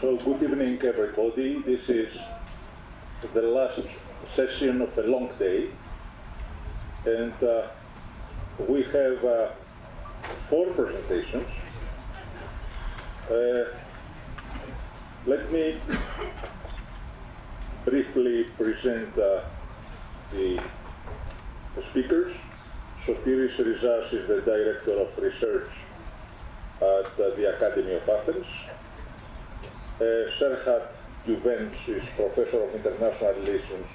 So good evening, everybody. This is the last session of a long day, and we have 4 presentations. Let me briefly present the speakers. Sotiris Rizas is the Director of Research at the Academy of Athens. Serhat Güvenç is Professor of International Relations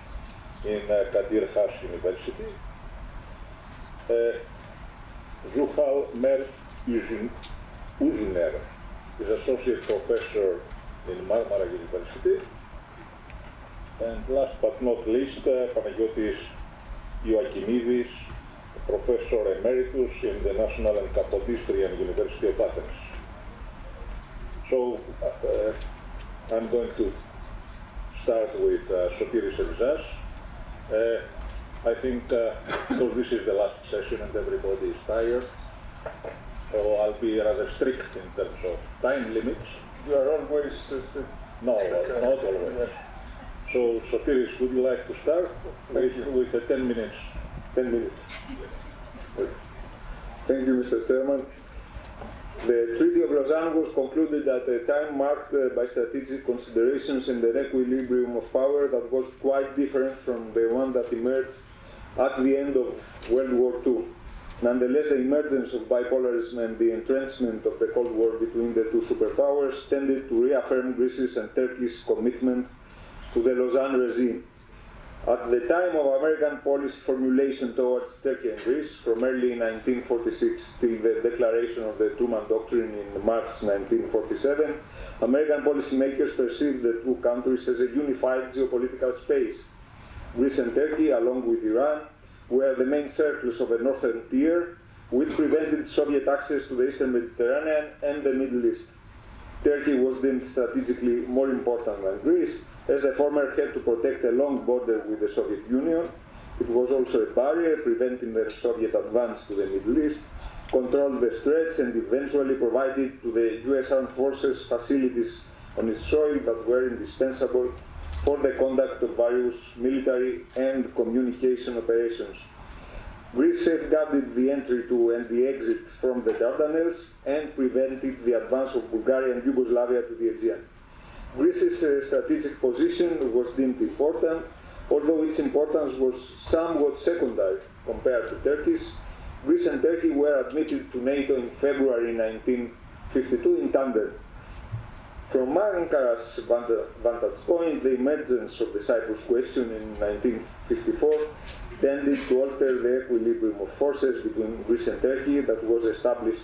in Kadir University. Zuhal Mert Uzuner is Associate Professor in Marmara University. And last but not least, Panayiotis Ioakimidis, Professor Emeritus in the National and Kapodistrian University of Athens. So I'm going to start with Sotiris Rizas. I think because this is the last session and everybody is tired, so I'll be rather strict in terms of time limits. You are always strict. No, not always. So Sotiris, would you like to start with 10 minutes? 10 minutes. Thank you, Mr. Chairman. The Treaty of Lausanne was concluded at a time marked by strategic considerations and an equilibrium of power that was quite different from the one that emerged at the end of World War II. Nonetheless, the emergence of bipolarism and the entrenchment of the Cold War between the two superpowers tended to reaffirm Greece's and Turkey's commitment to the Lausanne regime. At the time of American policy formulation towards Turkey and Greece, from early 1946 till the declaration of the Truman Doctrine in March 1947, American policymakers perceived the two countries as a unified geopolitical space. Greece and Turkey, along with Iran, were the main circles of a northern tier, which prevented Soviet access to the Eastern Mediterranean and the Middle East. Turkey was deemed strategically more important than Greece, as the former had to protect a long border with the Soviet Union. It was also a barrier preventing the Soviet advance to the Middle East, controlled the Straits, and eventually provided to the US Armed Forces facilities on its soil that were indispensable for the conduct of various military and communication operations. Greece safeguarded the entry to and the exit from the Dardanelles and prevented the advance of Bulgaria and Yugoslavia to the Aegean. Greece's strategic position was deemed important, although its importance was somewhat secondary compared to Turkey's. Greece and Turkey were admitted to NATO in February 1952 in tandem. From Ankara's vantage point, the emergence of the Cyprus question in 1954 tended to alter the equilibrium of forces between Greece and Turkey that was established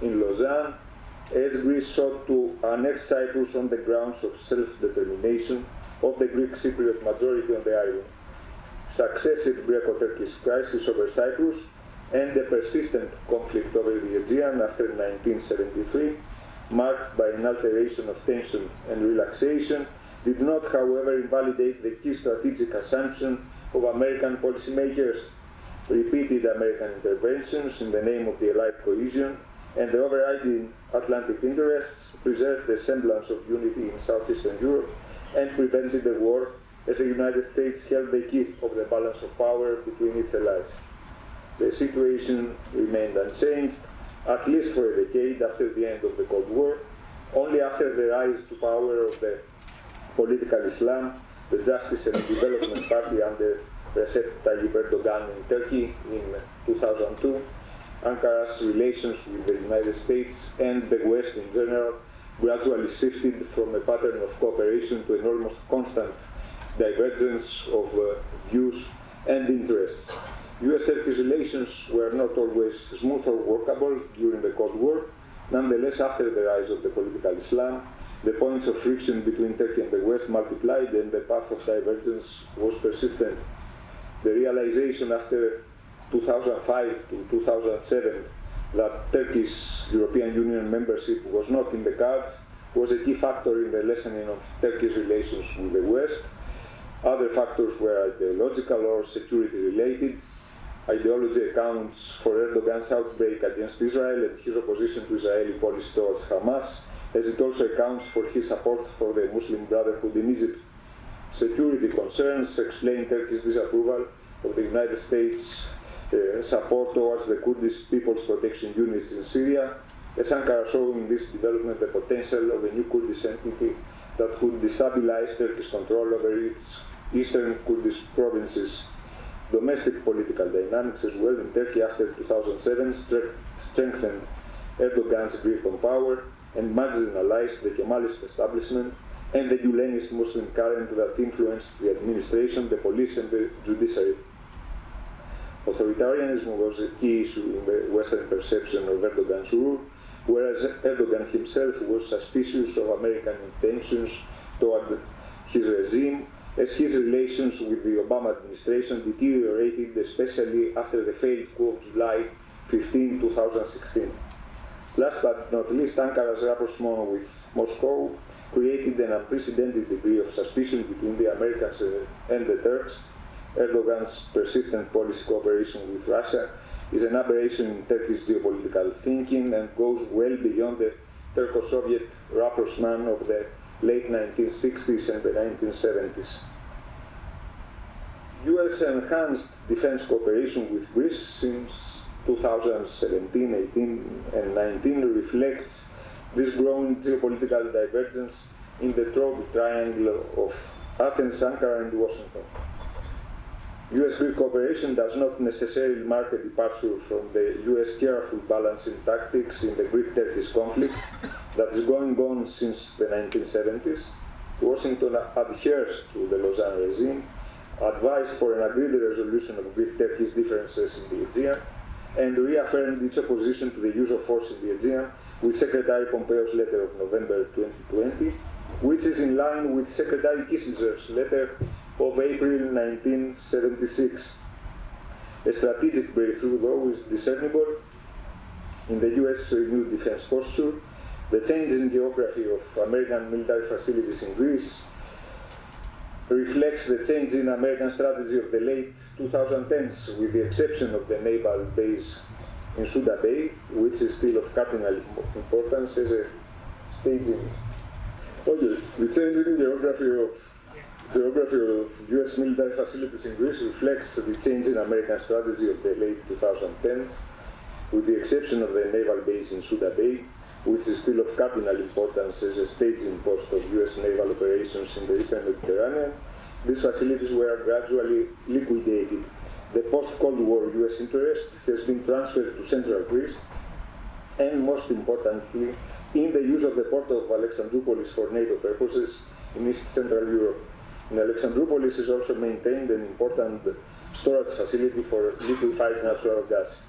in Lausanne, as Greece sought to annex Cyprus on the grounds of self-determination of the Greek Cypriot majority on the island. Successive Greco-Turkish crisis over Cyprus and the persistent conflict over the Aegean after 1973, marked by an alteration of tension and relaxation, did not, however, invalidate the key strategic assumption of American policymakers. Repeated American interventions in the name of the Allied cohesion and the overriding Atlantic interests preserved the semblance of unity in southeastern Europe and prevented the war, as the United States held the key of the balance of power between its allies. The situation remained unchanged, at least for a decade after the end of the Cold War. Only after the rise to power of the political Islam, the Justice and Development Party under Recep Tayyip Erdogan in Turkey in 2002, Ankara's relations with the United States and the West in general gradually shifted from a pattern of cooperation to an almost constant divergence of views and interests. US-Turkish relations were not always smooth or workable during the Cold War. Nonetheless, after the rise of the political Islam, the points of friction between Turkey and the West multiplied and the path of divergence was persistent. The realization after 2005 to 2007 that Turkey's European Union membership was not in the cards was a key factor in the lessening of Turkey's relations with the West. Other factors were ideological or security related. Ideology accounts for Erdogan's outbreak against Israel and his opposition to Israeli policy towards Hamas, as it also accounts for his support for the Muslim Brotherhood in Egypt. Security concerns explain Turkey's disapproval of the United States' support towards the Kurdish People's Protection Units in Syria, as Ankara saw in this development the potential of a new Kurdish entity that would destabilize Turkey's control over its eastern Kurdish provinces. Domestic political dynamics as well in Turkey after 2007 strengthened Erdogan's grip on power and marginalized the Kemalist establishment and the Gulenist Muslim current that influenced the administration, the police, and the judiciary. Authoritarianism was a key issue in the Western perception of Erdogan's rule, whereas Erdogan himself was suspicious of American intentions toward his regime, as his relations with the Obama administration deteriorated, especially after the failed coup of July 15, 2016. Last but not least, Ankara's rapprochement with Moscow created an unprecedented degree of suspicion between the Americans and the Turks. Erdogan's persistent policy cooperation with Russia is an aberration in Turkey's geopolitical thinking and goes well beyond the Turco-Soviet rapprochement of the late 1960s and the 1970s. US enhanced defense cooperation with Greece since 2017, 18, and 19 reflects this growing geopolitical divergence in the troubled triangle of Athens, Ankara, and Washington. US-Greek cooperation does not necessarily mark a departure from the US careful balancing tactics in the Greek-Turkish conflict that is going on since the 1970s. Washington adheres to the Lausanne regime, advised for an agreed resolution of Greek-Turkish differences in the Aegean, and reaffirmed its opposition to the use of force in the Aegean with Secretary Pompeo's letter of November 2020, which is in line with Secretary Kissinger's letter of April 1976. A strategic breakthrough, though, is discernible in the US renewed defense posture. The change in geography of American military facilities in Greece reflects the change in American strategy of the late 2010s, with the exception of the naval base in Suda Bay, which is still of cardinal importance as a staging. Okay, the change in geography of US military facilities in Greece reflects the change in American strategy of the late 2010s, with the exception of the naval base in Suda Bay, which is still of cardinal importance as a staging post of US naval operations in the Eastern Mediterranean. These facilities were gradually liquidated. The post-Cold War US interest has been transferred to central Greece, and most importantly, in the use of the port of Alexandroupolis for NATO purposes in East Central Europe. In Alexandroupolis is also maintained an important storage facility for liquefied natural gas.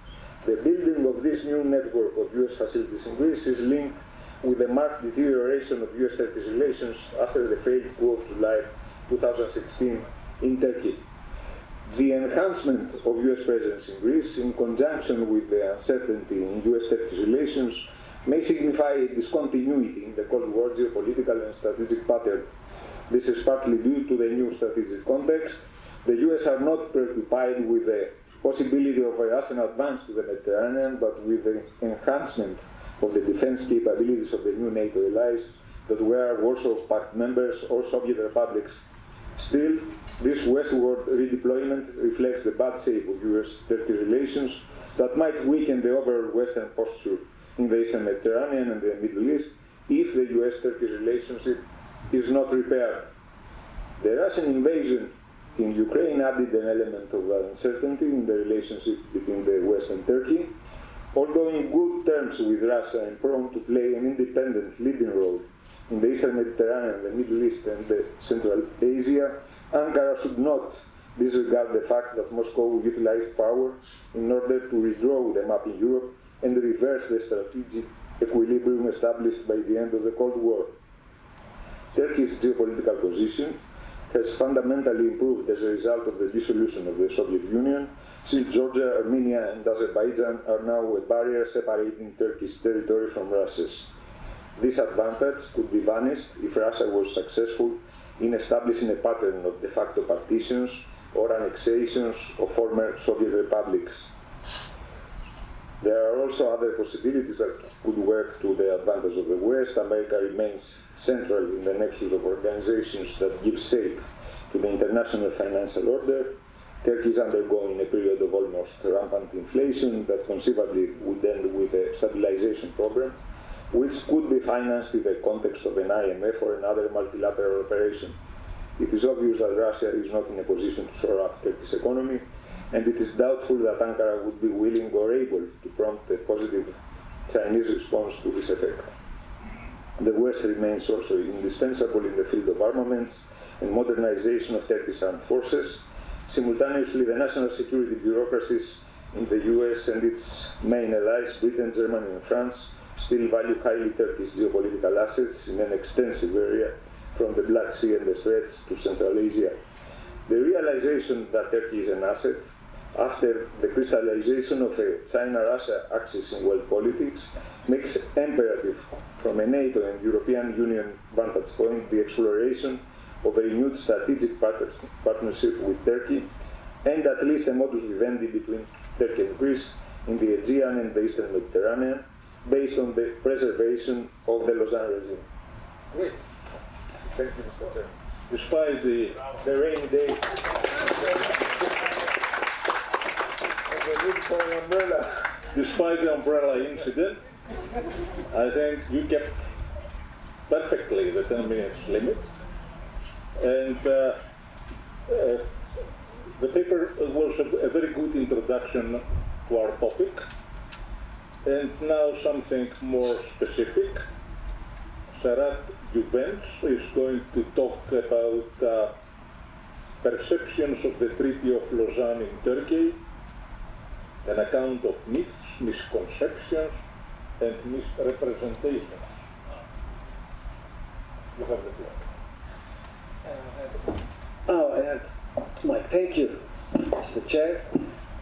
The building of this new network of US facilities in Greece is linked with the marked deterioration of US-Turkish relations after the failed coup of July 2016 in Turkey. The enhancement of US presence in Greece, in conjunction with the uncertainty in US-Turkish relations, may signify a discontinuity in the Cold War geopolitical and strategic pattern. This is partly due to the new strategic context. The US are not preoccupied with the possibility of a Russian advance to the Mediterranean, but with the enhancement of the defense capabilities of the new NATO allies that were Warsaw Pact members or Soviet republics. Still, this westward redeployment reflects the bad shape of US-Turkey relations that might weaken the overall Western posture in the Eastern Mediterranean and the Middle East if the US-Turkey relationship is not repaired. The Russian invasion in Ukraine added an element of uncertainty in the relationship between the West and Turkey. Although in good terms with Russia and prone to play an independent leading role in the Eastern Mediterranean, the Middle East, and Central Asia, Ankara should not disregard the fact that Moscow utilized power in order to redraw the map in Europe and reverse the strategic equilibrium established by the end of the Cold War. Turkey's geopolitical position has fundamentally improved as a result of the dissolution of the Soviet Union, since Georgia, Armenia, and Azerbaijan are now a barrier separating Turkish territory from Russia's. This advantage could be vanished if Russia was successful in establishing a pattern of de facto partitions or annexations of former Soviet republics. There are also other possibilities that could work to the advantage of the West. America remains central in the nexus of organizations that give shape to the international financial order. Turkey is undergoing a period of almost rampant inflation that conceivably would end with a stabilization program, which could be financed in the context of an IMF or another multilateral operation. It is obvious that Russia is not in a position to shore up Turkey's economy, and it is doubtful that Ankara would be willing or able to prompt a positive Chinese response to this effect. The West remains also indispensable in the field of armaments and modernization of Turkish armed forces. Simultaneously, the national security bureaucracies in the US and its main allies, Britain, Germany, and France, still value highly Turkish geopolitical assets in an extensive area from the Black Sea and the Straits to Central Asia. The realization that Turkey is an asset after the crystallization of a China-Russia axis in world politics makes imperative from a NATO and European Union vantage point the exploration of a renewed strategic partnership with Turkey and at least a modus vivendi between Turkey and Greece in the Aegean and the Eastern Mediterranean based on the preservation of the Lausanne regime. Great. Thank you, Mr. Chair. Despite the rainy day, despite the umbrella incident, I think you kept perfectly the 10 minutes limit. And the paper was a very good introduction to our topic. And now something more specific. Serhat Güvenç is going to talk about perceptions of the Treaty of Lausanne in Turkey, an account of myths, misconceptions, and misrepresentations. You have the floor. Mike, thank you, Mr. Chair.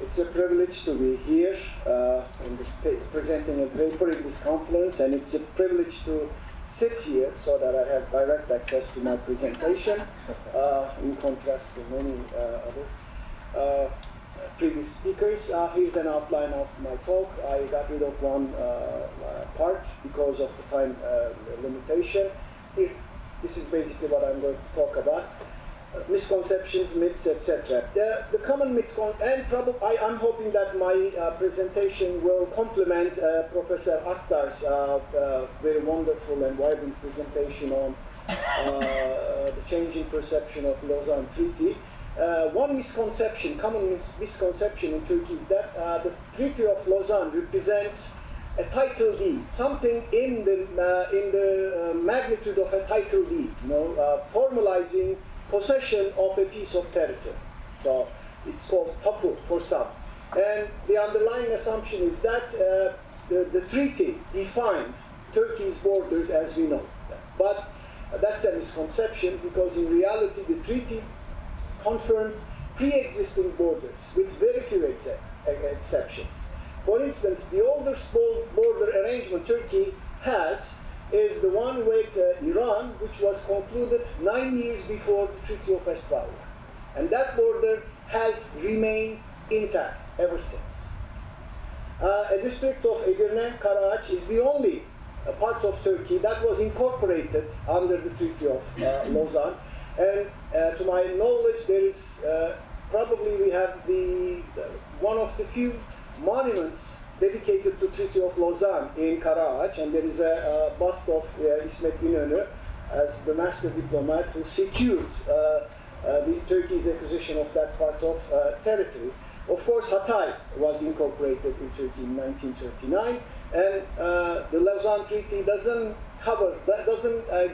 It's a privilege to be here presenting a paper in this conference, and it's a privilege to sit here so that I have direct access to my presentation, in contrast to many other previous speakers. Here's an outline of my talk. I got rid of one part because of the time limitation. This is basically what I'm going to talk about. Misconceptions, myths, etc. The common misconception, and I'm hoping that my presentation will complement Professor Akhtar's very wonderful and vibrant presentation on the changing perception of Lausanne Treaty. One misconception, common misconception in Turkey is that the Treaty of Lausanne represents a title deed, something in the magnitude of a title deed, formalizing possession of a piece of territory. So it's called tapu for some. And the underlying assumption is that the treaty defined Turkey's borders as we know them. But that's a misconception because in reality the treaty confirmed pre-existing borders with very few exceptions. For instance, the oldest border arrangement Turkey has is the one with Iran, which was concluded 9 years before the Treaty of Westphalia. And that border has remained intact ever since. A district of Edirne, Karaağaç, is the only part of Turkey that was incorporated under the Treaty of Lausanne. And to my knowledge, there is probably we have one of the few monuments dedicated to Treaty of Lausanne in Karaağaç, and there is a bust of İsmet İnönü as the master diplomat who secured Turkey's acquisition of that part of territory. Of course, Hatay was incorporated in Turkey in 1939, and the Lausanne Treaty doesn't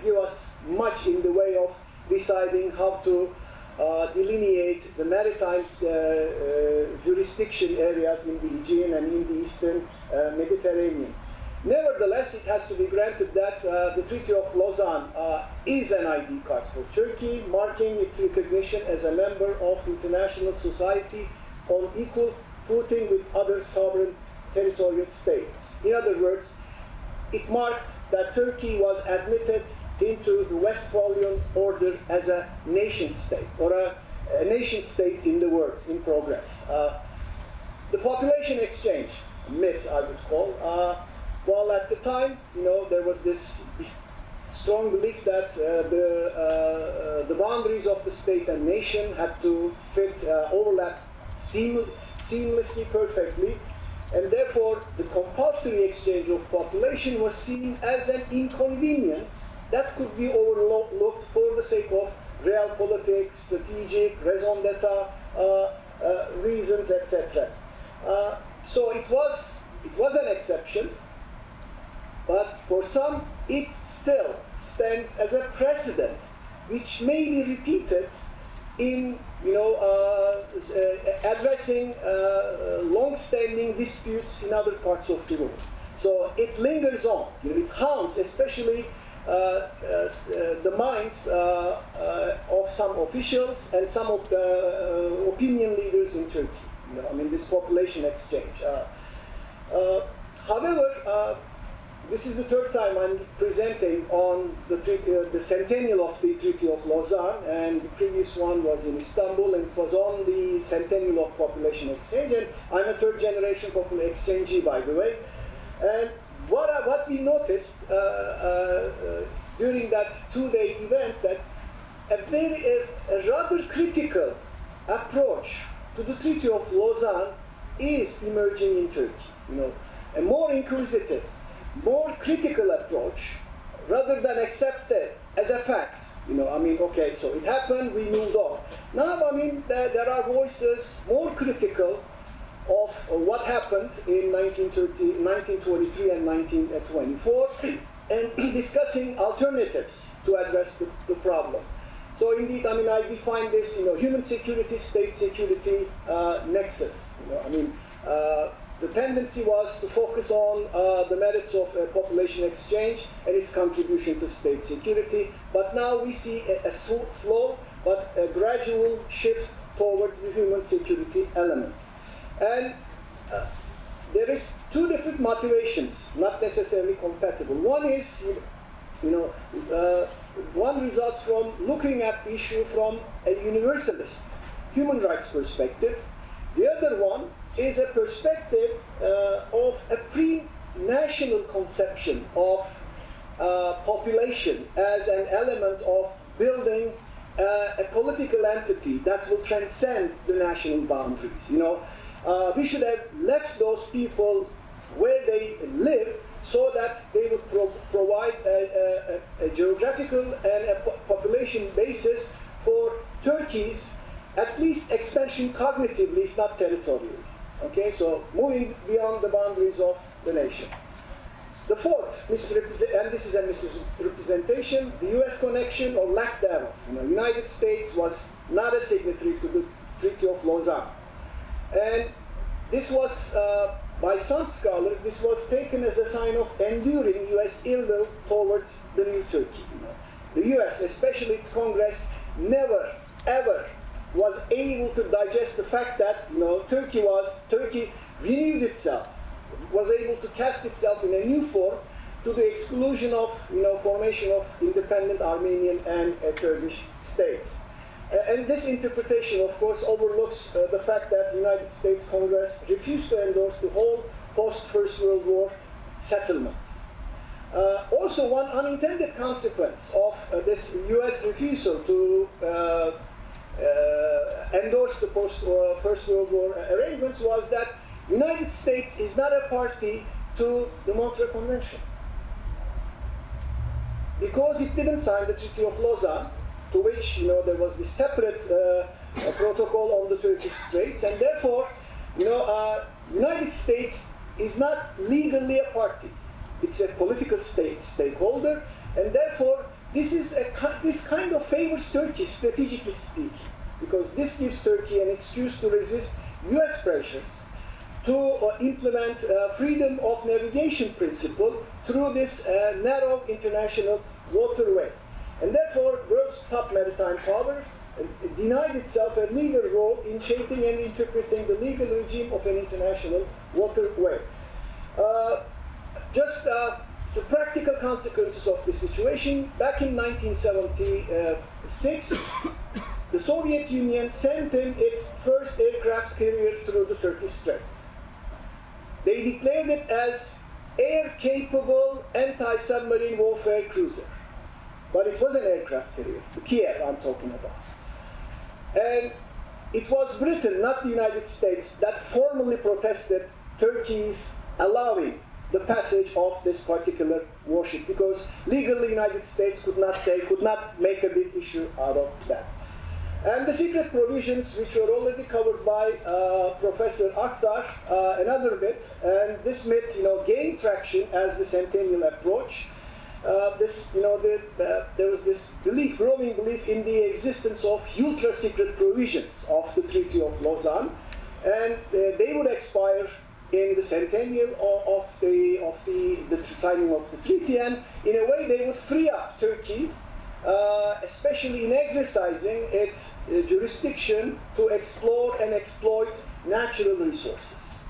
give us much in the way of deciding how to delineate the maritime jurisdiction areas in the Aegean and in the Eastern Mediterranean. Nevertheless, it has to be granted that the Treaty of Lausanne is an ID card for Turkey, marking its recognition as a member of international society on equal footing with other sovereign territorial states. In other words, it marked that Turkey was admitted into the Westphalian order as a nation state, or a nation state in the works, in progress. The population exchange myth, I would call. Well, at the time, there was this strong belief that the boundaries of the state and nation had to fit, overlap seamlessly, perfectly, and therefore the compulsory exchange of population was seen as an inconvenience that could be overlooked for the sake of realpolitik, strategic, raison d'etat reasons, etc. So it was an exception, but for some it still stands as a precedent, which may be repeated in addressing long-standing disputes in other parts of the world. So it lingers on. It haunts, especially the minds of some officials and some of the opinion leaders in Turkey. This population exchange. However, this is the third time I'm presenting on the centennial of the Treaty of Lausanne, and the previous one was in Istanbul, and it was on the centennial of population exchange. And I'm a third-generation population exchangee, by the way. And what we noticed during that two-day event, that a rather critical approach to the Treaty of Lausanne is emerging in Turkey. A more inquisitive, more critical approach, rather than accept it as a fact. Okay, so it happened, we moved on. Now, there are voices more critical of what happened in 1923 and 1924, and discussing alternatives to address the problem. So indeed, I define this, human security, state security nexus. The tendency was to focus on the merits of population exchange and its contribution to state security, but now we see a slow but a gradual shift towards the human security element. And there is two different motivations, not necessarily compatible. One is, one results from looking at the issue from a universalist human rights perspective. The other one is a perspective of a pre-national conception of population as an element of building a political entity that will transcend the national boundaries. We should have left those people where they lived so that they would provide a geographical and a population basis for Turkey's at least expansion cognitively, if not territorially. Okay, so moving beyond the boundaries of the nation. The fourth, and this is a misrepresentation, the US connection or lack thereof. The United States was not a signatory to the Treaty of Lausanne. And this was, by some scholars, this was taken as a sign of enduring US ill will towards the new Turkey. The US, especially its Congress, never, ever was able to digest the fact that Turkey renewed itself, was able to cast itself in a new form to the exclusion of formation of independent Armenian and Kurdish states. And this interpretation, of course, overlooks the fact that the United States Congress refused to endorse the whole post-First World War settlement. Also, one unintended consequence of this US refusal to endorse the post-First World War arrangements was that the United States is not a party to the Montreux Convention, because it didn't sign the Treaty of Lausanne, to which there was this separate protocol on the Turkish Straits, and therefore United States is not legally a party. It's a political stakeholder, and therefore this kind of favors Turkey, strategically speaking, because this gives Turkey an excuse to resist US pressures to implement freedom of navigation principle through this narrow international waterway. And therefore, world's top maritime power denied itself a legal role in shaping and interpreting the legal regime of an international waterway. Just the practical consequences of the situation, back in 1976, the Soviet Union sent in its first aircraft carrier through the Turkish Straits. they declared it as air-capable anti-submarine warfare cruiser. But it was an aircraft carrier, the Kiev I'm talking about. And it was Britain, not the United States, that formally protested Turkey's allowing the passage of this particular warship, because legally the United States could not make a big issue out of that. And the secret provisions, which were already covered by Professor Akhtar, another myth, and this myth, gained traction as the centennial approach. There was this growing belief in the existence of ultra-secret provisions of the Treaty of Lausanne, and they would expire in the centennial of the signing of the treaty, and in a way they would free up Turkey, especially in exercising its jurisdiction to explore and exploit natural resources.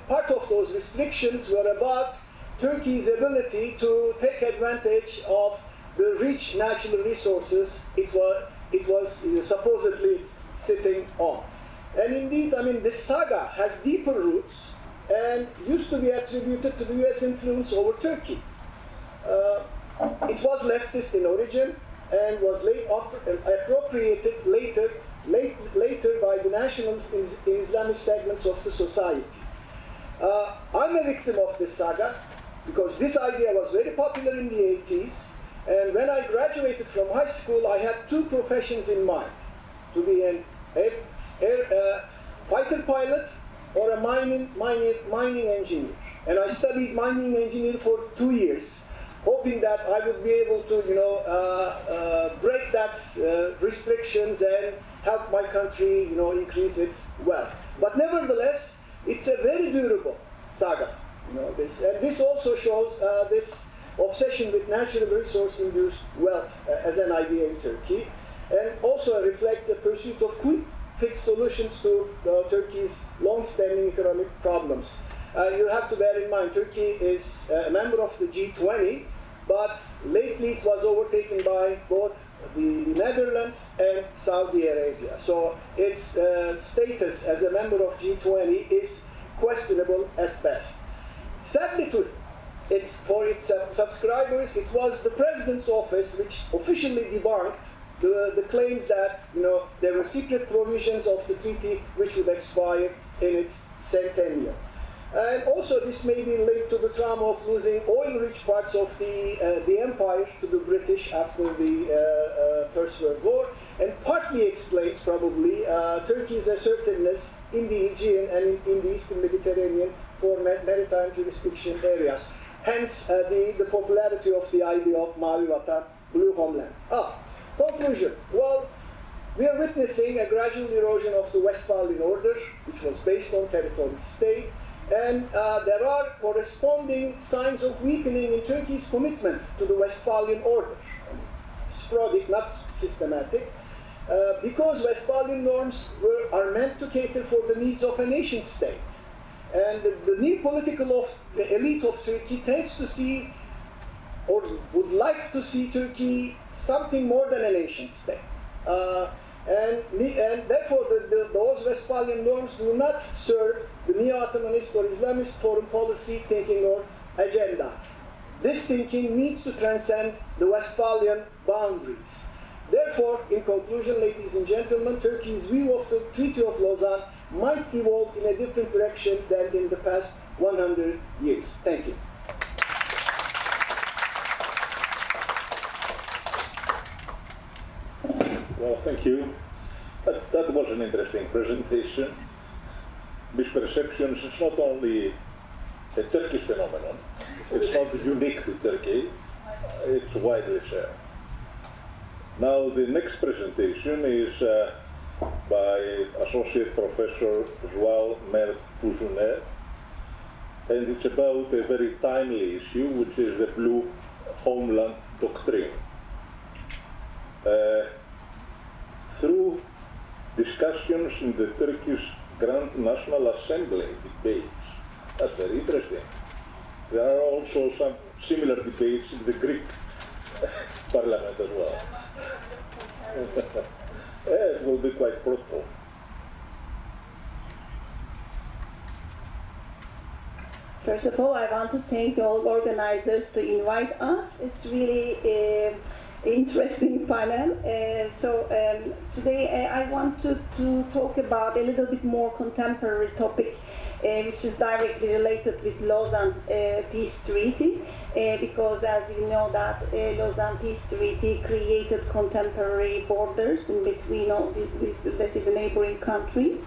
Part of those restrictions were about Turkey's ability to take advantage of the rich natural resources it was supposedly sitting on. And indeed, this saga has deeper roots and used to be attributed to the US influence over Turkey. It was leftist in origin and was appropriated later by the nationalist in Islamist segments of the society. I'm a victim of this saga because this idea was very popular in the 80s, and when I graduated from high school, I had two professions in mind: to be an fighter pilot or a mining engineer. And I studied mining engineering for 2 years, hoping that I would be able to, break that restrictions and help my country, increase its wealth. But nevertheless, it's a very durable saga. This also shows this obsession with natural resource-induced wealth as an idea in Turkey, and also reflects the pursuit of quick fix solutions to Turkey's long-standing economic problems. You have to bear in mind, Turkey is a member of the G20, but lately it was overtaken by both the Netherlands and Saudi Arabia. So its status as a member of G20 is questionable at best. Sadly, for its subscribers, it was the President's office which officially debunked the claims that there were secret provisions of the treaty which would expire in its centennial. And also this may be linked to the trauma of losing oil-rich parts of the empire to the British after the First World War, and partly explains probably Turkey's assertiveness in the Aegean and in the Eastern Mediterranean for maritime jurisdiction areas. Hence the popularity of the idea of Mavi Vatan, Blue Homeland. Conclusion. Well, we are witnessing a gradual erosion of the Westphalian order, which was based on territorial state, and there are corresponding signs of weakening in Turkey's commitment to the Westphalian order. Sporadic, not systematic, because Westphalian norms are meant to cater for the needs of a nation state. And the new political elite of Turkey tends to see, or would like to see, Turkey something more than a nation state. And therefore, those Westphalian norms do not serve the neo-Ottomanist or Islamist foreign policy thinking or agenda. This thinking needs to transcend the Westphalian boundaries. Therefore, in conclusion, ladies and gentlemen, Turkey's view of the Treaty of Lausanne might evolve in a different direction than in the past 100 years. Thank you. Well, thank you. That was an interesting presentation. Misperceptions is not only a Turkish phenomenon, it's not unique to Turkey, it's widely shared. Now the next presentation is by Associate Professor Zuhal, Mert, Uzuner, and it's about a very timely issue, which is the Blue Homeland Doctrine. Through discussions in the Turkish Grand National Assembly debates, that's very interesting. There are also some similar debates in the Greek parliament as well. It will be quite fruitful. First of all, I want to thank all organizers to invite us. It's really an interesting panel. Today I want to talk about a little bit more contemporary topic, which is directly related with Lausanne Peace Treaty, because as you know that Lausanne Peace Treaty created contemporary borders in between all these let's say, the neighboring countries.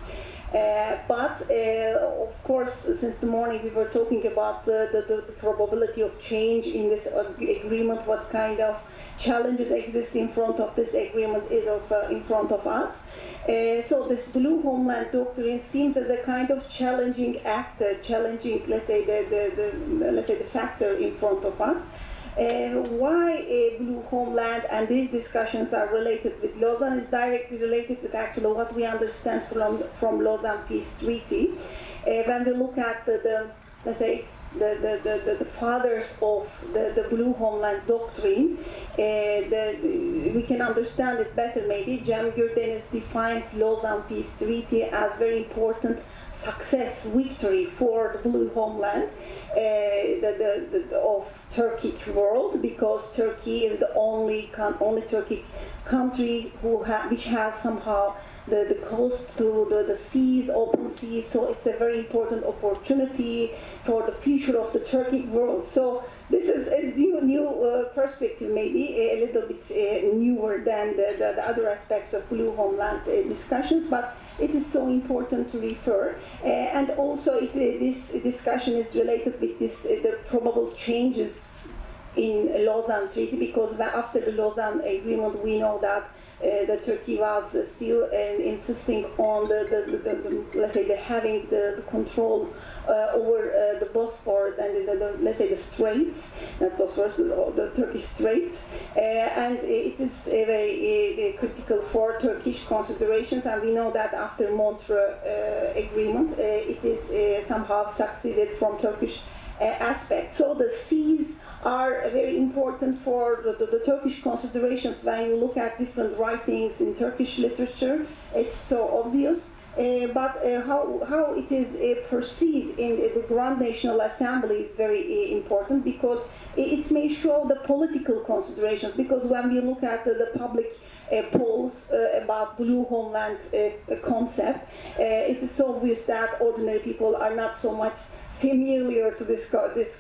Of course, since the morning we were talking about the probability of change in this agreement, what kind of challenges exist in front of this agreement is also in front of us. So this blue homeland doctrine seems as a kind of challenging actor, challenging, let's say, the factor in front of us. Why a blue homeland and these discussions are related with Lausanne is directly related with actually what we understand from Lausanne Peace Treaty. When we look at let's say the fathers of the blue homeland doctrine, we can understand it better maybe. Cem Gürdenis defines Lausanne Peace Treaty as very important success, victory for the blue homeland of Turkic world, because Turkey is the only Turkic country which has somehow the coast to the seas, open seas, so it's a very important opportunity for the future of the Turkic world. So this is a new perspective, maybe a little bit newer than the other aspects of blue homeland discussions, but it is so important to refer. And also this discussion is related with the probable changes in Lausanne Treaty, because after the Lausanne Agreement we know that the Turkey was still insisting on let's say having the control over the Bosphorus and let's say the Straits, not Bosphorus, the Turkish Straits, and it is very critical for Turkish considerations. And we know that after Montreux Agreement, it is somehow succeeded from Turkish aspect. So the seas are very important for the Turkish considerations. When you look at different writings in Turkish literature, it's so obvious. But how it is perceived in the Grand National Assembly is very important, because it may show the political considerations. Because when we look at the public polls about blue homeland concept, it is so obvious that ordinary people are not so much familiar to this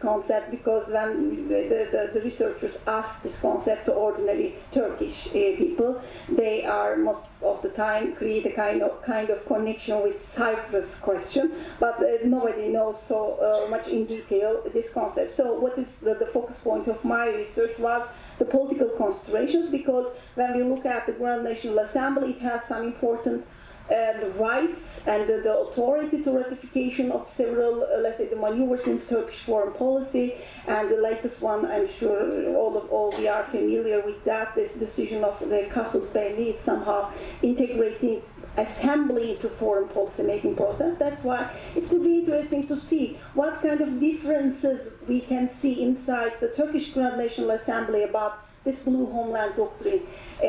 concept, because when the researchers ask this concept to ordinary Turkish people, they are most of the time create a kind of connection with Cyprus question, but nobody knows so much in detail this concept. So what is the focus point of my research was the political considerations, because when we look at the Grand National Assembly, it has some important the rights and the authority to ratification of several, let's say, the maneuvers in Turkish foreign policy. And the latest one, I'm sure all we are familiar with that, this decision of the Casus Belli is somehow integrating assembly into foreign policy making process. That's why it could be interesting to see what kind of differences we can see inside the Turkish Grand National Assembly about this blue homeland doctrine,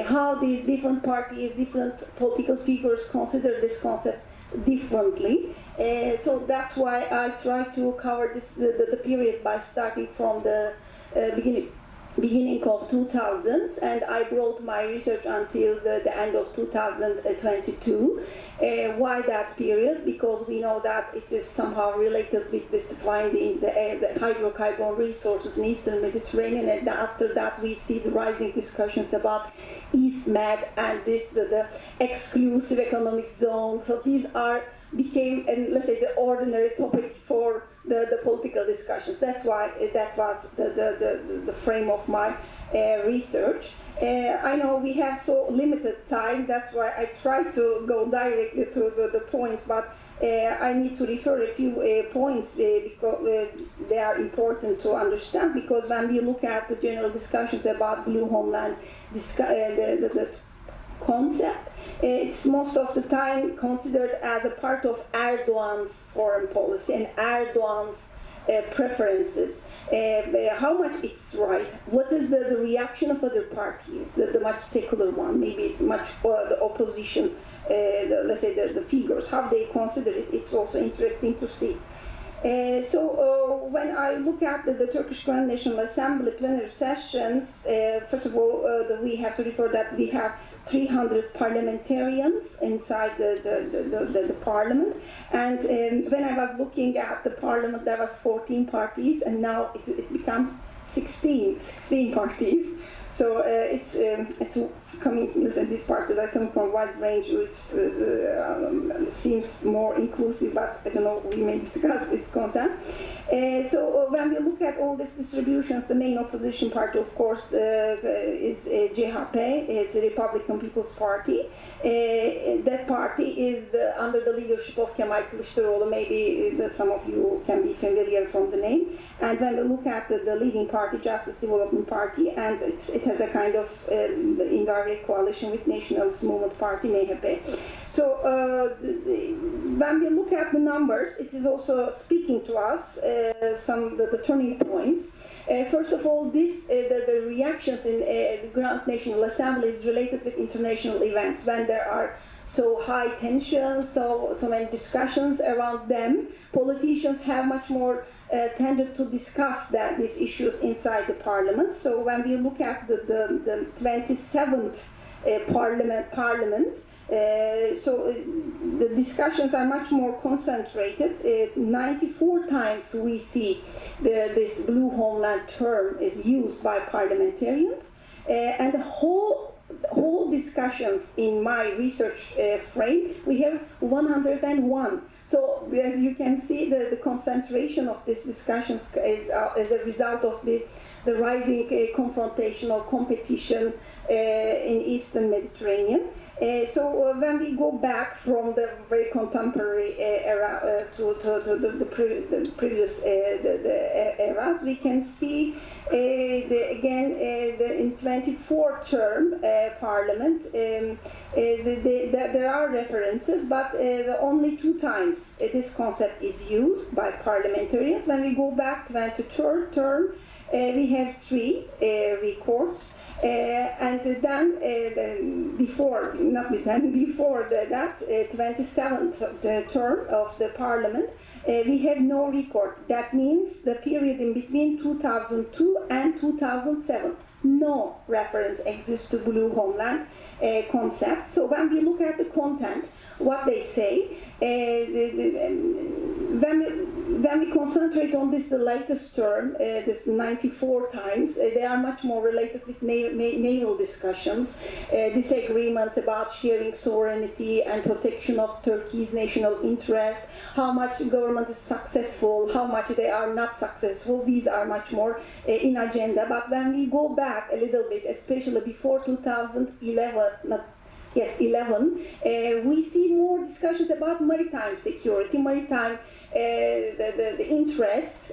how these different parties, different political figures consider this concept differently. So that's why I try to cover the period by starting from the beginning of 2000s, and I brought my research until the end of 2022. Why that period? Because we know that it is somehow related with this finding the hydrocarbon resources in Eastern Mediterranean, and after that we see the rising discussions about East Med and the exclusive economic zone. So these became, let's say, the ordinary topic for the political discussions. That's why that was the frame of my research. I know we have so limited time, that's why I try to go directly to the point, but I need to refer a few points because they are important to understand, because when we look at the general discussions about blue homeland, the concept, it's most of the time considered as a part of Erdogan's foreign policy and Erdogan's preferences. How much it's right, what is the reaction of other parties, the much secular one, maybe it's much the opposition, let's say the figures, how they consider it, it's also interesting to see. When I look at the Turkish Grand National Assembly plenary sessions, first of all, we have to refer that we have 300 parliamentarians inside the parliament, and when I was looking at the parliament, there was 14 parties, and now it becomes 16 parties. So it's coming. Listen, these parties are coming from a wide range, which seems more inclusive, but I don't know. We may discuss its content. When we look at all these distributions, the main opposition party, of course, is CHP. It's the Republican People's Party. That party is under the leadership of Kemal Kılıçdaroğlu. Maybe some of you can be familiar from the name. And when we look at the leading party, Justice Development Party, and it has a kind of indirect coalition with Nationalist Movement Party, MHP. So when we look at the numbers, it is also speaking to us the turning points. First of all, the reactions in the Grand National Assembly is related with international events when there are so high tensions, so many discussions around them. Politicians have much more tended to discuss these issues inside the parliament. So when we look at the 27th parliament, the discussions are much more concentrated. 94 times we see this blue homeland term is used by parliamentarians, and the whole discussions in my research frame, we have 101. So as you can see, the concentration of these discussions is as a result of the rising confrontation or competition in Eastern Mediterranean. So when we go back from the very contemporary era to the previous eras, we can see in 24th term parliament there are references, but only 2 times this concept is used by parliamentarians. When we go back to 23rd term, we have 3 records. And then before that 27th term of the parliament, we have no record. That means the period in between 2002 and 2007. No reference exists to blue homeland concept. So when we look at the content, what they say, when we concentrate on the latest term, this 94 times, they are much more related with naval discussions, disagreements about sharing sovereignty and protection of Turkey's national interest, how much government is successful, how much they are not successful. These are much more in agenda. But when we go back a little bit, especially before 2011, we see more discussions about maritime security, maritime the interest,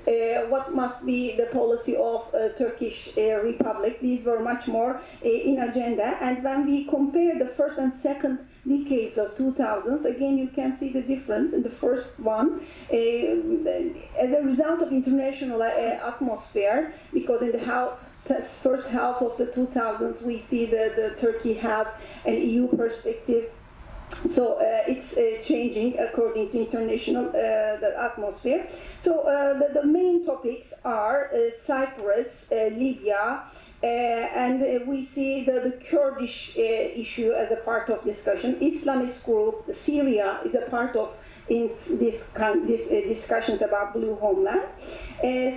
what must be the policy of Turkish Republic. These were much more in agenda. And when we compare the first and second decades of 2000s, again you can see the difference. In the first one, as a result of international atmosphere, because in the first half of the 2000s we see the Turkey has an EU perspective. So it's changing according to international the atmosphere. So the main topics are Cyprus, Libya, and we see the Kurdish issue as a part of discussion. Islamist group, Syria is a part of these discussions about blue homeland.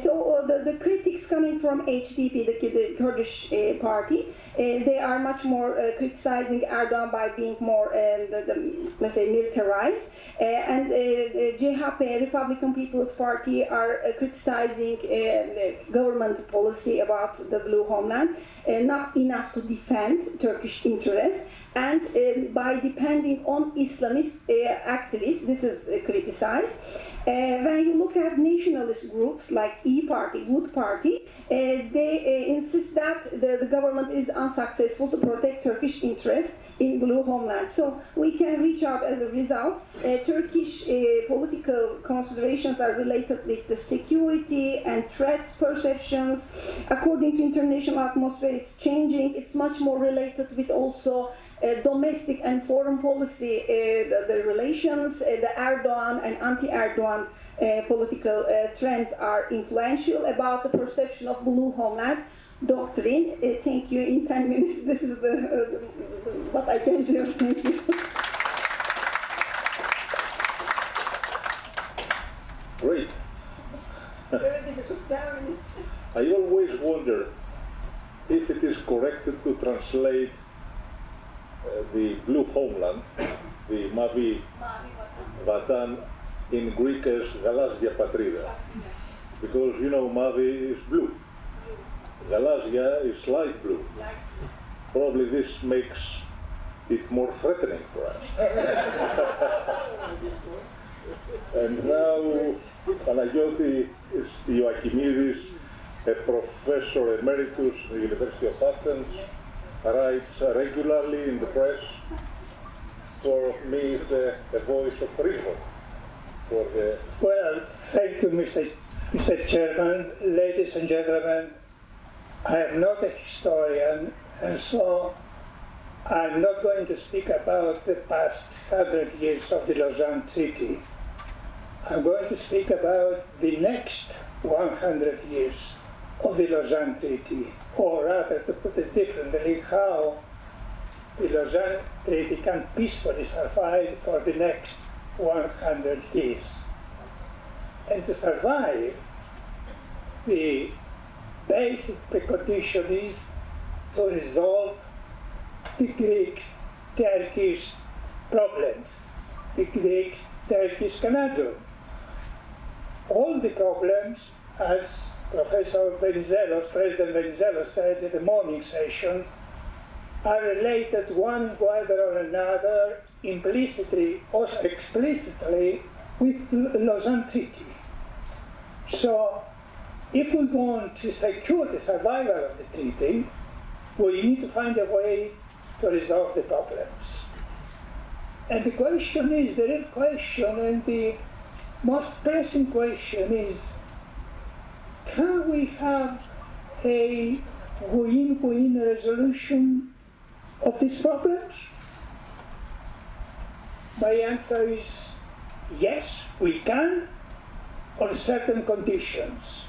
So the critics coming from HDP, the Kurdish party, they are much more criticizing Erdogan by being more, let's say, militarized. And CHP, Republican People's Party, are criticizing the government policy about the blue homeland, not enough to defend Turkish interests. And by depending on Islamist activists, this is criticized. When you look at nationalist groups like E-Party, Good Party, they insist that the government is unsuccessful to protect Turkish interests in blue homeland. So we can reach out as a result. Turkish political considerations are related with the security and threat perceptions. According to international atmosphere, it's changing. It's much more related with also domestic and foreign policy, the relations, the Erdogan and anti-Erdogan political trends are influential about the perception of blue homeland doctrine. Thank you. In 10 minutes, this is what I can do. Thank you. Great. Very difficult. 10 minutes. I always wondered if it is correct to translate the blue homeland, the Mavi Vatan, in Greek as Galassia Patrida. Because, you know, Mavi is blue. Galassia is light blue. Probably this makes it more threatening for us. And now Panayiotis Ioakimidis, a professor emeritus at the University of Athens, writes regularly in the press. For me, the voice of Rizas. Well, thank you, Mr. Chairman. Ladies and gentlemen, I am not a historian, and so I'm not going to speak about the past 100 years of the Lausanne Treaty. I'm going to speak about the next 100 years of the Lausanne Treaty, or rather, to put it differently, how the Lausanne Treaty can peacefully survive for the next 100 years. And to survive, the basic precondition is to resolve the Greek-Turkish problems, the Greek-Turkish conundrum. All the problems, as Professor Venizelos, President Venizelos said at the morning session, are related one whether or another, implicitly or explicitly, with the Lausanne Treaty. So, if we want to secure the survival of the treaty, we need to find a way to resolve the problems. And the question is, the real question and the most pressing question is, can we have a win-win resolution of these problems? My answer is yes, we can, on certain conditions.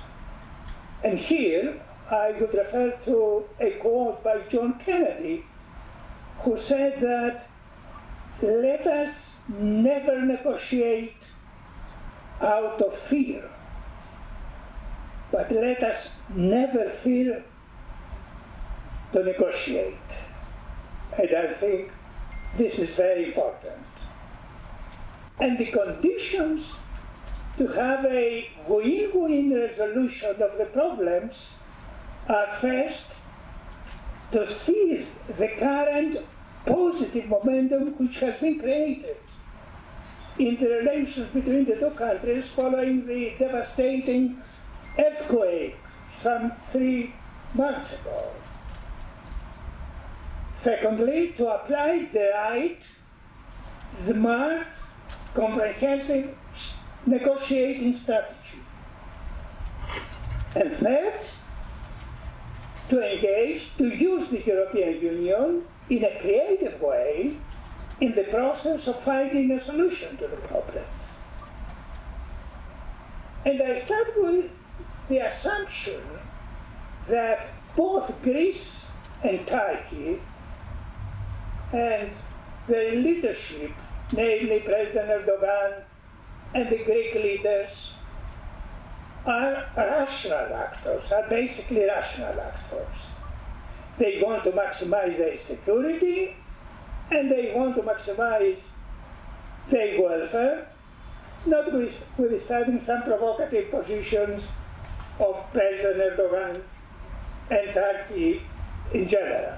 And here I would refer to a quote by John Kennedy, who said that let us never negotiate out of fear, but let us never fear to negotiate. And I think this is very important. And the conditions to have a win-win resolution of the problems are first to seize the current positive momentum which has been created in the relations between the two countries following the devastating earthquake some 3 months ago. Secondly, to apply the right, smart, comprehensive negotiating strategy. And third, to engage, to use the European Union in a creative way in the process of finding a solution to the problems. And I start with the assumption that both Greece and Turkey and their leadership, namely President Erdogan and the Greek leaders, are rational actors, are basically rational actors. They want to maximize their security and they want to maximize their welfare, notwithstanding some provocative positions of President Erdogan and Turkey in general.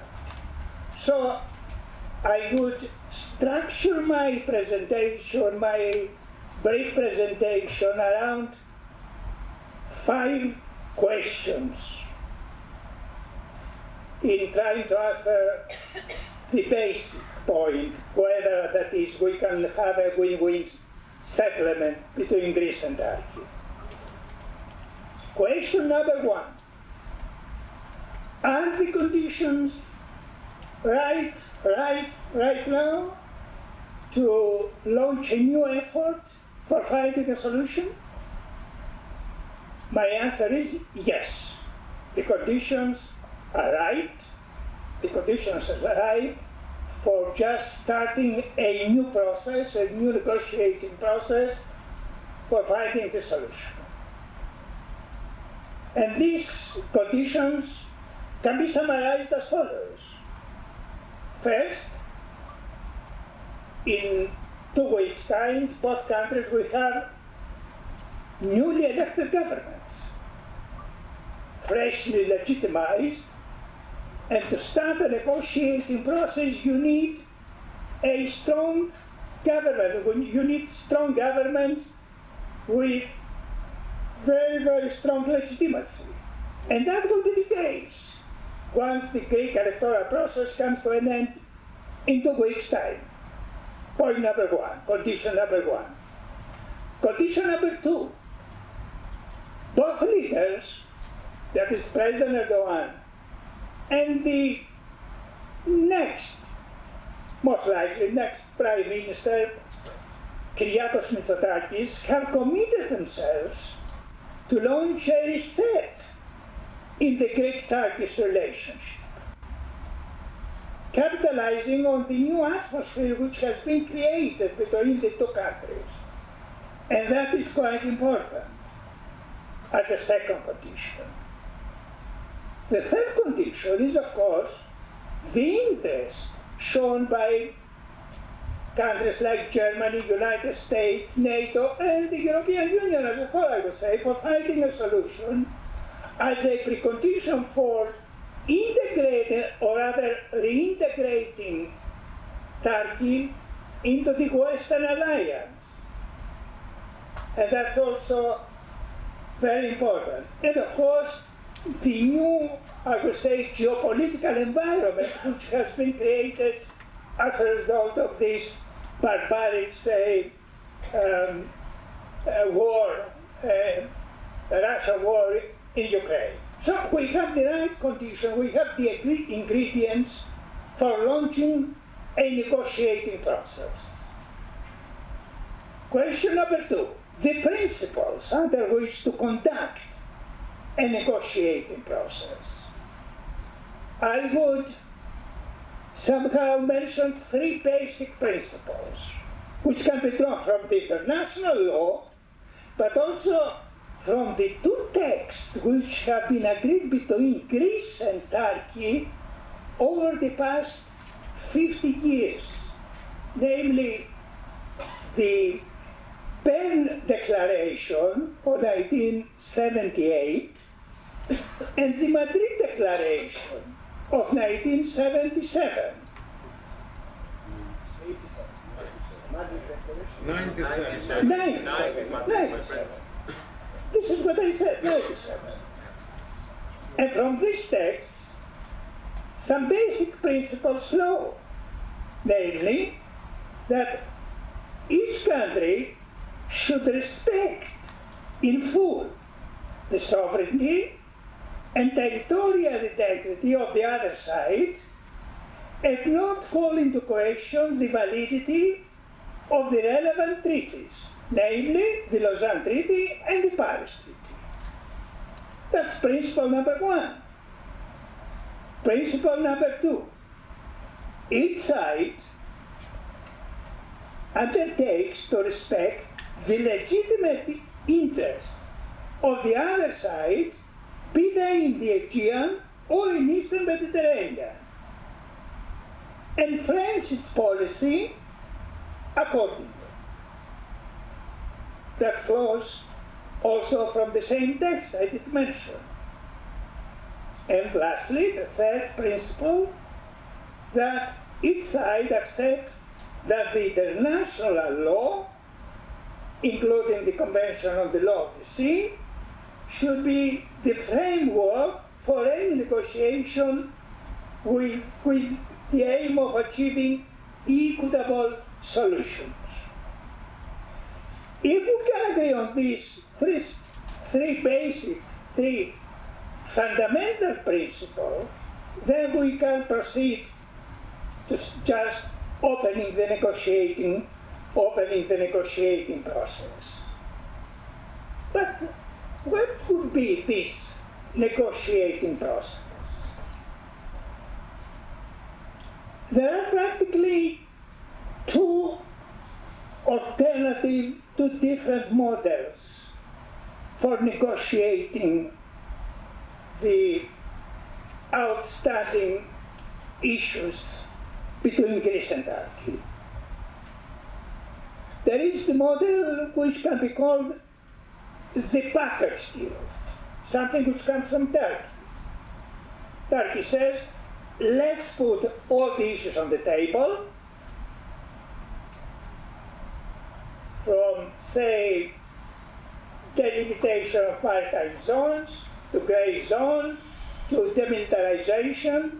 So I would structure my presentation, my brief presentation, around 5 questions in trying to answer the basic point, whether that is we can have a win-win settlement between Greece and Turkey. Question number 1. Are the conditions right now to launch a new effort for finding a solution? My answer is yes. The conditions are right. The conditions are right for just starting a new process, a new negotiating process for finding the solution. And these conditions can be summarized as follows. First, in 2 weeks' time, both countries will have newly elected governments, freshly legitimized, and to start a negotiating process, you need a strong government. You need strong governments with very, very strong legitimacy. And that will be the case once the Greek electoral process comes to an end in 2 weeks' time. Point number one, condition number one. Condition number two, both leaders, that is President Erdogan and the next, most likely next Prime Minister, Kyriakos Mitsotakis, have committed themselves to launch a reset in the Greek-Turkish relationship, capitalizing on the new atmosphere which has been created between the two countries. And that is quite important as a second condition. The third condition is, of course, the interest shown by countries like Germany, United States, NATO, and the European Union as a whole, I would say, for finding a solution as a precondition for integrating, or rather reintegrating, Turkey into the Western Alliance. And that's also very important. And of course, the new, I would say, geopolitical environment which has been created as a result of this barbaric, say, war, Russian war in Ukraine. So we have the right condition, we have the ingredients for launching a negotiating process. Question number two, the principles under which to conduct a negotiating process. I would somehow mention 3 basic principles, which can be drawn from the international law, but also from the 2 texts which have been agreed between Greece and Turkey over the past 50 years, namely the Bern Declaration of 1978 and the Madrid Declaration of 1977. 97. This is what I said, 97. And from this text, some basic principles flow, namely that each country should respect in full the sovereignty and territorial integrity of the other side, and not call into question the validity of the relevant treaties, namely the Lausanne Treaty and the Paris Treaty. That's principle number 1. Principle number 2, each side undertakes to respect the legitimate interests of the other side, be they in the Aegean or in Eastern Mediterranean, and frames its policy accordingly. That flows also from the same text I did mention. And lastly, the third principle, that each side accepts that the international law, including the Convention on the Law of the Sea, should be the framework for any negotiation with the aim of achieving equitable solutions. If we can agree on these three fundamental principles, then we can proceed to just opening the negotiating process. But what would be this negotiating process? There are practically two different models for negotiating the outstanding issues between Greece and Turkey. There is the model which can be called the package deal, something which comes from Turkey. Turkey says, let's put all the issues on the table, from, say, delimitation of maritime zones, to grey zones, to demilitarization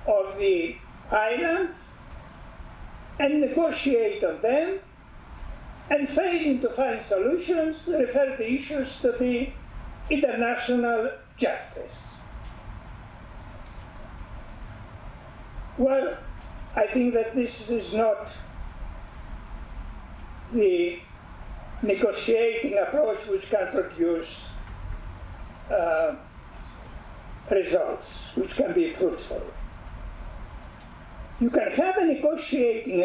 of the islands, and negotiate on them, and failing to find solutions, refer the issues to the international justice. Well, I think that this is not the negotiating approach which can produce results, which can be fruitful. You can have a negotiating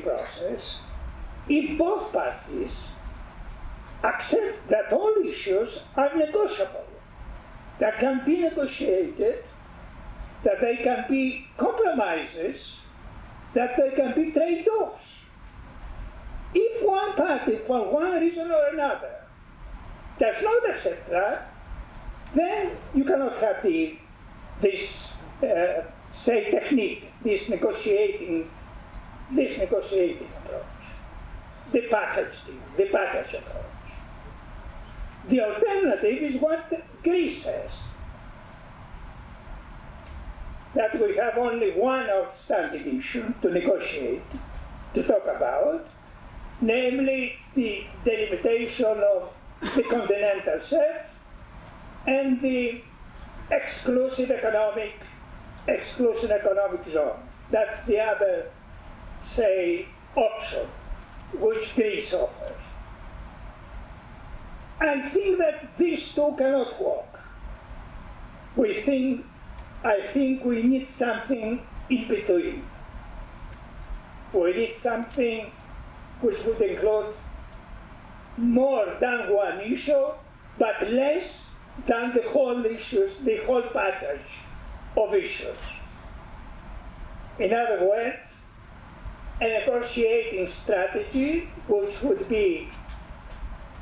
process, if both parties accept that all issues are negotiable, that can be negotiated, that they can be compromises, that they can be trade-offs. If one party, for one reason or another, does not accept that, then you cannot have this say, technique, this negotiating approach, the package approach. The alternative is what Greece says, that we have only one outstanding issue to negotiate, to talk about, namely the delimitation of the continental shelf and the exclusive economic zone. That's the other, say, option which Greece offers. I think that these two cannot work. I think we need something in between. We need something which would include more than one issue, but less than the whole issues, the whole package of issues. In other words, a negotiating strategy which would be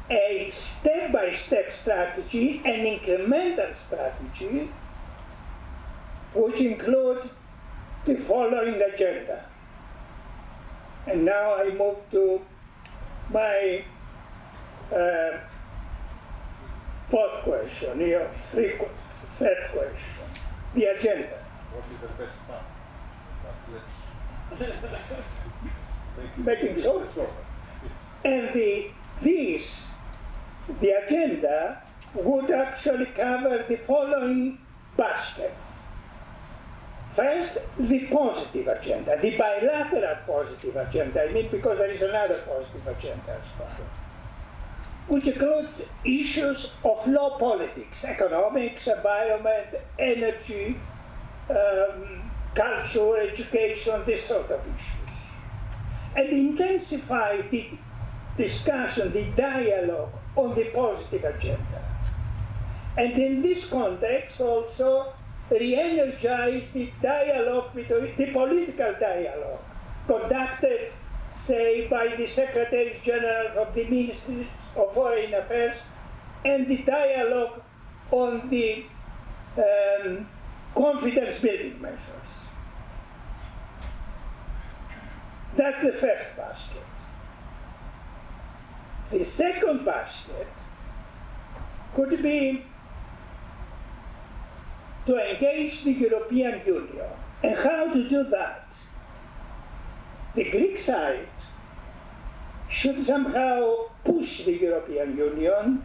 a step-by-step strategy, an incremental strategy, which include the following agenda. And now I move to my fourth question, third question, the agenda. What is the best part? Making so. And the agenda would actually cover the following baskets. First, the positive agenda, the bilateral positive agenda, I mean, because there is another positive agenda as well, which includes issues of law politics, economics, environment, energy, culture, education, this sort of issues, and intensify the discussion, the dialogue on the positive agenda. And in this context also re-energize the dialogue, the political dialogue conducted, say, by the Secretaries General of the Ministries of Foreign Affairs, and the dialogue on the confidence building measures. That's the first basket. The second basket could be to engage the European Union. And how to do that? The Greek side should somehow push the European Union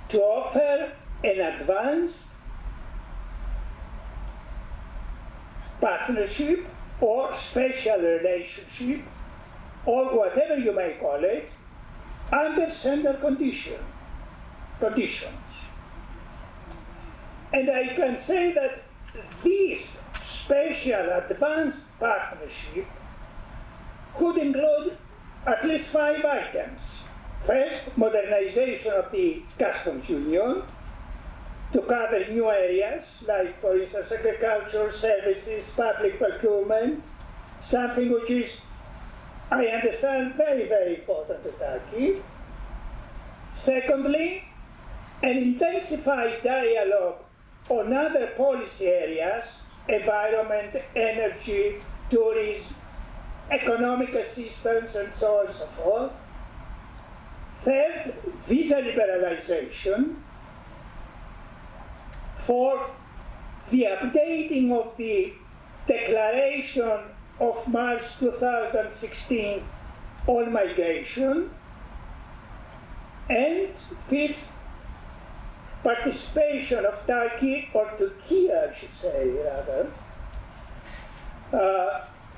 to offer an advanced partnership or special relationship, or whatever you may call it, under certain conditions. And I can say that this special advanced partnership could include at least 5 items. First, modernization of the customs union to cover new areas, like, for instance, agriculture, services, public procurement, something which is, I understand, very, very important to Turkey. Secondly, an intensified dialogue on other policy areas, environment, energy, tourism, economic assistance, and so on and so forth. Third, visa liberalization. Fourth, the updating of the Declaration of March 2016 on migration. And fifth, participation of Turkey, or Turkey I should say rather,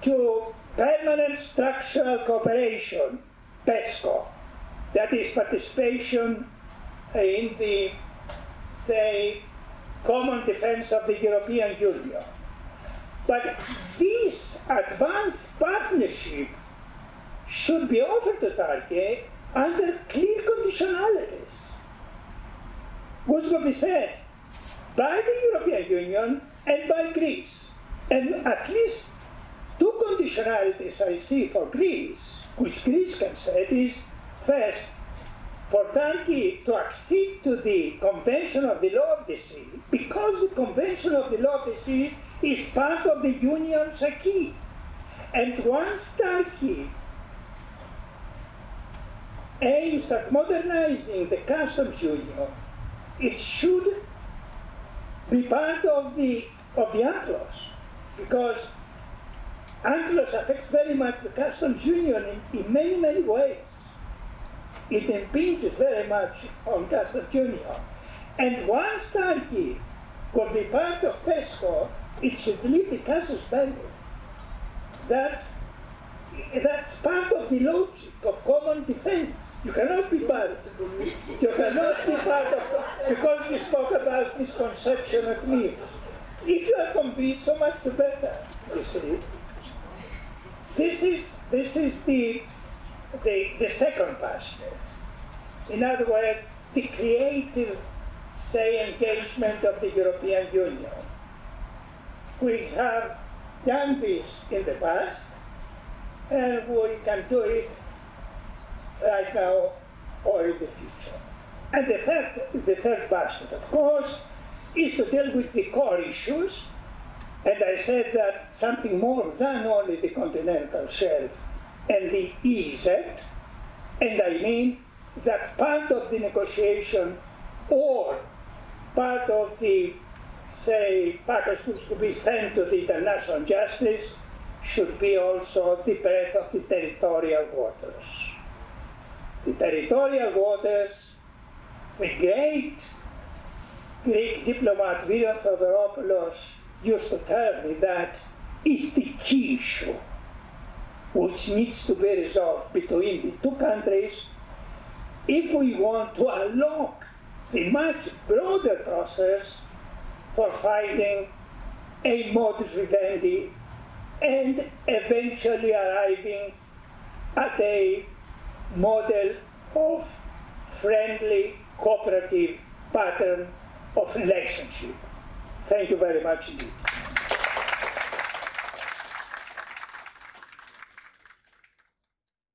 to Permanent Structural Cooperation, PESCO, that is participation in the, say, common defense of the European Union. But this advanced partnership should be offered to Turkey under clear conditionalities, which will be set by the European Union and by Greece. And at least 2 conditionalities I see for Greece, which Greece can set, is first, for Turkey to accede to the Convention of the Law of the Sea, because the Convention of the Law of the Sea is part of the Union's acquis. And once Turkey aims at modernizing the customs union, it should be part of the UNCLOS, because UNCLOS affects very much the customs union in many, many ways. It impinges very much on customs union. And once Turkey will be part of PESCO, it should leave the casus belli. That's part of the logic of common defense. You cannot be part. You cannot be part of, because you spoke about misconception and myths. If you are convinced, so much the better, you see. This is the second aspect. In other words, the creative, say, engagement of the European Union. We have done this in the past, and we can do it right now or in the future. And the third basket, of course, is to deal with the core issues. And I said that something more than only the continental shelf and the EEZ, and I mean that part of the negotiation or part of the, say, package which to be sent to the international justice should be also the breadth of the territorial waters. The territorial waters, the great Greek diplomat Virion Theodoropoulos used to tell me that is the key issue which needs to be resolved between the 2 countries if we want to unlock the much broader process for finding a modus vivendi and eventually arriving at a model of friendly, cooperative pattern of relationship. Thank you very much indeed.